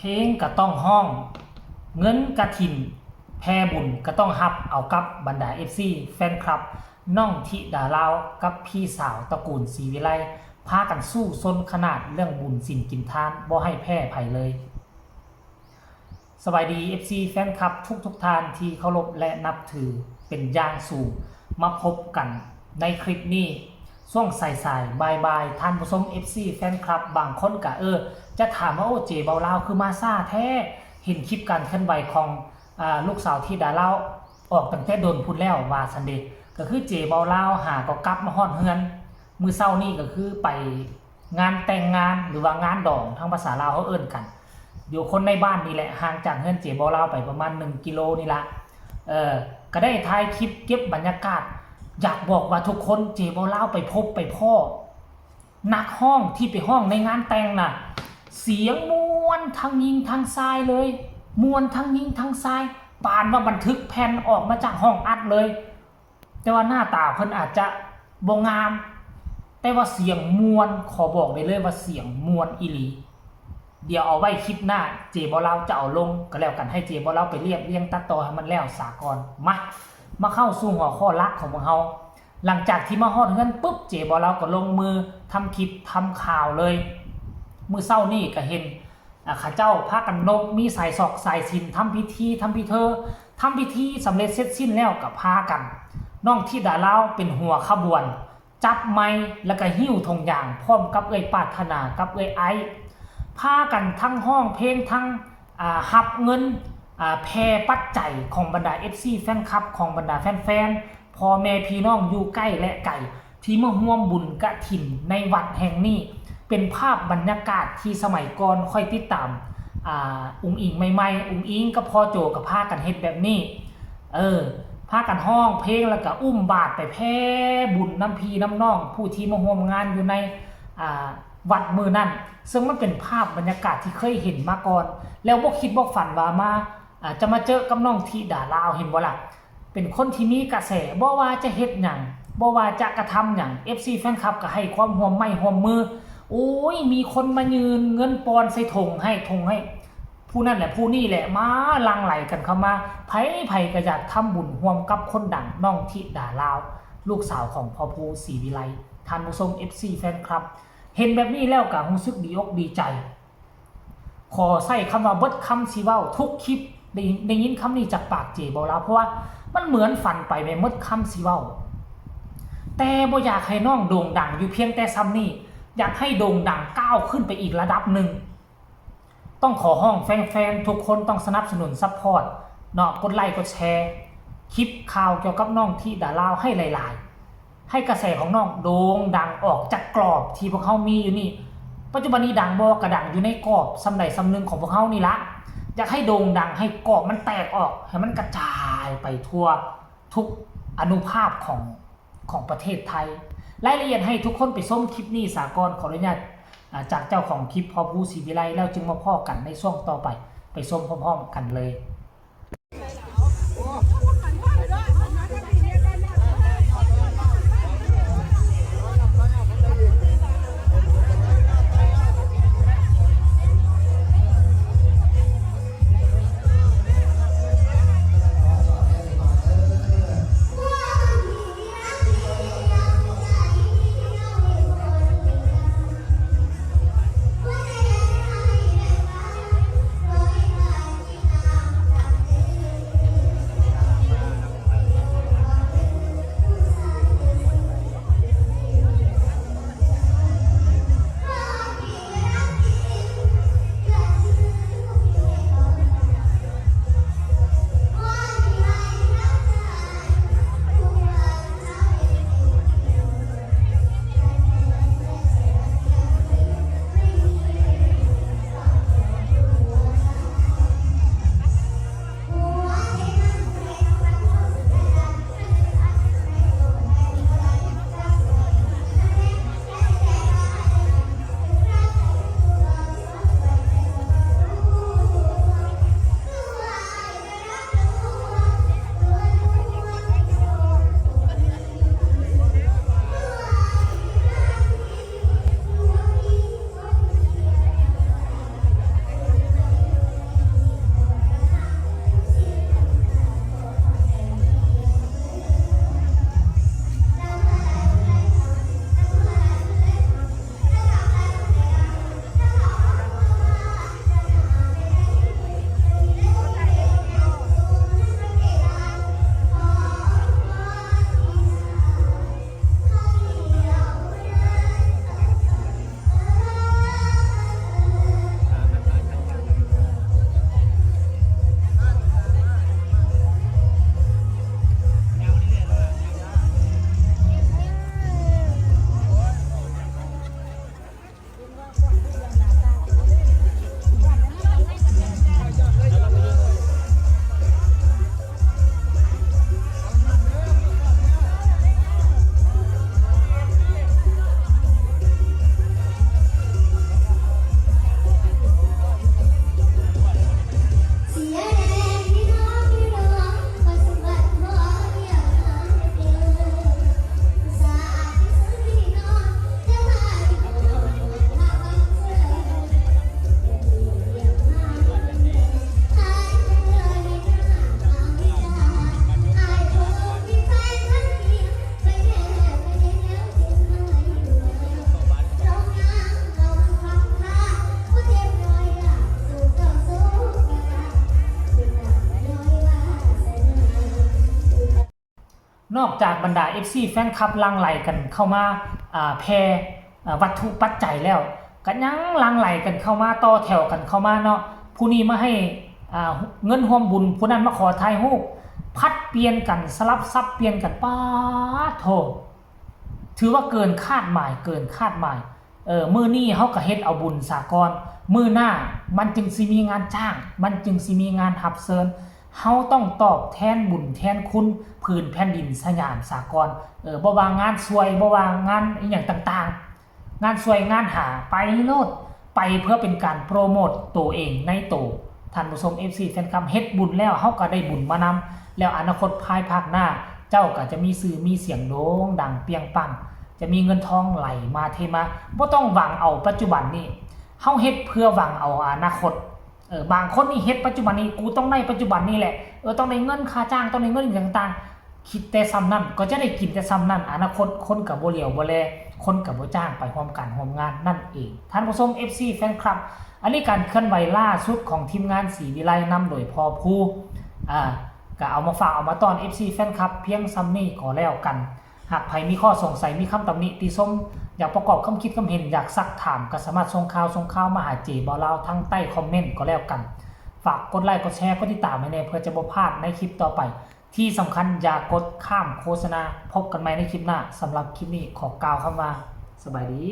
เพลงก็ต้องห้องเงินกระถินแพรบุญก็ต้องฮับเอากับบรรดา FC แฟนคลับน้องธิดาลาวกับพี่สาวตระกูลศรีวิไลพากันสู้ซนขนาดเรื่องบุญสินกินทานบ่ให้แพ้ไผเลยสบายดี FC แฟนคลับทุกท่านที่เคารพและนับถือเป็นอย่างสูงมาพบกันในคลิปนี้ช่วงสายๆบ่ายๆท่านผู้ชม FC แฟนคลับบางคนก็จะถามว่าโอ้เจเบาลาวคือมาซ่าแท้เห็นคลิปการเคลื่อนไหวของลูกสาวธิดาลาวออกตั้งแต่โดนพูดแล้วว่าซันเดย์ก็คือเจเบาลาวหาก็กลับมาฮอดเฮือนมือเศร้านี่ก็คือไปงานแต่งงานหรือว่างานดองทางภาษาลาวเขาเอิ้นกันอยู่คนในบ้านนี่แหละห่างจากเฮือนเจเบาลาวไปประมาณ1 กิโลนี่ละก็ได้ถ่ายคลิปเก็บบรรยากาศอยากบอกว่าทุกคนเจเบาลาวไปพบไปพ่อนักห้องที่ไปห้องในงานแต่งน่ะเสียงมวนทั้งยิงทั้งทรายเลยมวนทั้งยิงทั้งทรายปานว่าบันทึกแผ่นออกมาจากห้องอัดเลยแต่ว่าหน้าตาเพิ่นอาจจะบ่งามแต่ว่าเสียงมวนขอบอกได้เลยว่าเสียงมวนอีหลีเดี๋ยวเอาไว้คลิปหน้าเจบ่เล่าจะเอาลงก็แล้วกันให้เจบ่เล่าไปเรียงตัดต่อให้มันแล้วสากลมาเข้าสู่หัวข้อหลักของพวกเราหลังจากที่มาฮอดเฮือนปุ๊บเจบ่เล่าก็ลงมือทำคลิปทำข่าวเลยมื้อเช้านี่ก็เห็นข้าเจ้าพากันนกมีสายศอกสายสิญจน์ทำพิธีทำพิธีสำเร็จเสร็จสิ้นแล้วก็พากันน้องธิดาลาวเป็นหัวขบวนจับไม้แล้วก็หิ้วธงยางพร้อมกับปรารถนากับไอพากันทั้งห้องเพลงทั้งหับเงินแพรปัจจัยของบรรดา FC แฟนคลับของบรรดาแฟนๆพ่อแม่พี่น้องอยู่ใกล้และไกลที่มาร่วมบุญกฐินในวัดแห่งนี้เป็นภาพบรรยากาศที่สมัยก่อนค่อยติดตามอุ๋งอิงใหม่ๆอุ๋งอิงกับพ่อโจกับพากันเฮ็ดแบบนี้พากันห้องเพลงแล้วก็อุ้มบาตรไปแผ่บุญน้ำพีน้ำน้องผู้ที่มาร่วมงานอยู่ในวัดมือนั่นซึ่งมันเป็นภาพบรรยากาศที่เคยเห็นมาก่อนแล้วบ่คิดบ่ฝันว่ามาจะมาเจอกับน้องธิดาลาวเห็นบ่ล่ะเป็นคนที่มีกระแสบ่ว่าจะเฮ็ดหยังบ่ว่าจะกระทำหยัง FC แฟนคลับก็ให้ความร่วมไม้ร่วมมือโอ้ยมีคนมายืนเงินปอนใส่ธงให้ผู้นั่นแหละผู้นี่แหละมาลังไหลกันเข้ามาไผก็อยากทำบุญร่วมกับคนดังน้องธิดาลาวลูกสาวของพ่อภูศรีวิไลท่านผู้ชม FC แฟนคลับเห็นแบบนี้แล้วก็รู้สึกดีอกดีใจขอใส่คำว่าเบิดคำสิเว้าทุกคลิปได้ยินคำนี้จากปากเจบ่ลาวเพราะว่ามันเหมือนฝันไปไม่หมดคำสิเว้าแต่บ่อยากให้น้องโด่งดังอยู่เพียงแต่ซ้ำนี้อยากให้โด่งดังก้าวขึ้นไปอีกระดับหนึ่งต้องขอห้องแฟนๆทุกคนต้องสนับสนุนซัพพอร์ตเนาะกดไลค์กดแชร์คลิปข่าวเกี่ยวกับน้องธิดาลาวให้หลายๆให้กระแสของน้องโด่งดังออกจากกรอบที่พวกเขามีอยู่นี่ปัจจุบันนี้ดังบ่กระดังอยู่ในกรอบซ้ำใดซ้ำหนึ่งของพวกเขานี่ละอยากให้โด่งดังให้กรอบมันแตกออกให้มันกระจายไปทั่วทุกอนุภาคของประเทศไทยรายละเอียดให้ทุกคนไปส้มคลิปนี้สากลขออนุญาตจากเจ้าของคลิปพ่อภูศรีวิไลแล้วจึงมาพ่อกันในช่วงต่อไปส้มพร้อมๆกันเลย นอกจากบรรดา FC แฟนคลับหลั่งไหลกันเข้ามาแพร่วัตถุปัจจัยแล้วก็ยังหลั่งไหลกันเข้ามาต่อแถวกันเข้ามาเนาะผู้นี้มาให้เงินร่วมบุญผู้นั้นมาขอถ่ายรูปพัดเปลี่ยนกันสลับซับเปลี่ยนกันป้าโถถือว่าเกินคาดหมายมื้อนี้เฮาก็เฮ็ดเอาบุญสากลมื้อหน้ามันจึงสิมีงานจ้างมันจึงสิมีงานรับเชิญเฮาต้องตอบแทนบุญแทนคุณพื้นแผ่นดินสยามสากลบ่ว่างานสวยบ่ว่างานอีหยังต่างๆงานสวยงานหาไปโลดไปเพื่อเป็นการโปรโมตตัวเองในตัวท่านผู้ชม FC แฟนคลับเฮ็ดบุญแล้วเฮาก็ได้บุญมานำแล้วอนาคตภายภาคหน้าเจ้าก็จะมีชื่อมีเสียงโด่งดังเปรียงปังจะมีเงินทองไหลมาเทมาบ่ต้องหวังเอาปัจจุบันนี้เฮาเฮ็ดเพื่อหวังเอาอนาคตบางคนนี่เฮ็ดปัจจุบันนี้กูต้องได้ปัจจุบันนี้แหละต้องได้เงินค่าจ้างต้องได้เงินต่างๆคิดแต่ซ้ำนั้นก็จะได้กินแต่ซ้ำนั้นอนาคตคนก็บ่เหลียวบ่แลคนก็บ่จ้างไปร่วมกันร่วมงานนั่นเองท่านผู้ชม FC แฟนคลับอันนี้การเคลื่อนไหวล่าสุดของทีมงานศรีวิไลนำโดยพอผู้ก็เอามาฝากเอามาต้อน FC แฟนคลับเพียงซ้ำนี้ก็แล้วกันหากใครมีข้อสงสัยมีคำตำหนิติชมอยากประกอบคำคิดคำเห็นอยากซักถามก็สามารถส่งข่าวมาหาเจบ่ลาวทางใต้คอมเมนต์ก็แล้วกันฝากกดไลค์กดแชร์กดติดตามไว้แน่เพื่อจะบ่พลาดในคลิปต่อไปที่สำคัญอย่ากดข้ามโฆษณาพบกันใหม่ในคลิปหน้าสำหรับคลิปนี้ขอกล่าวคำว่าสบายดี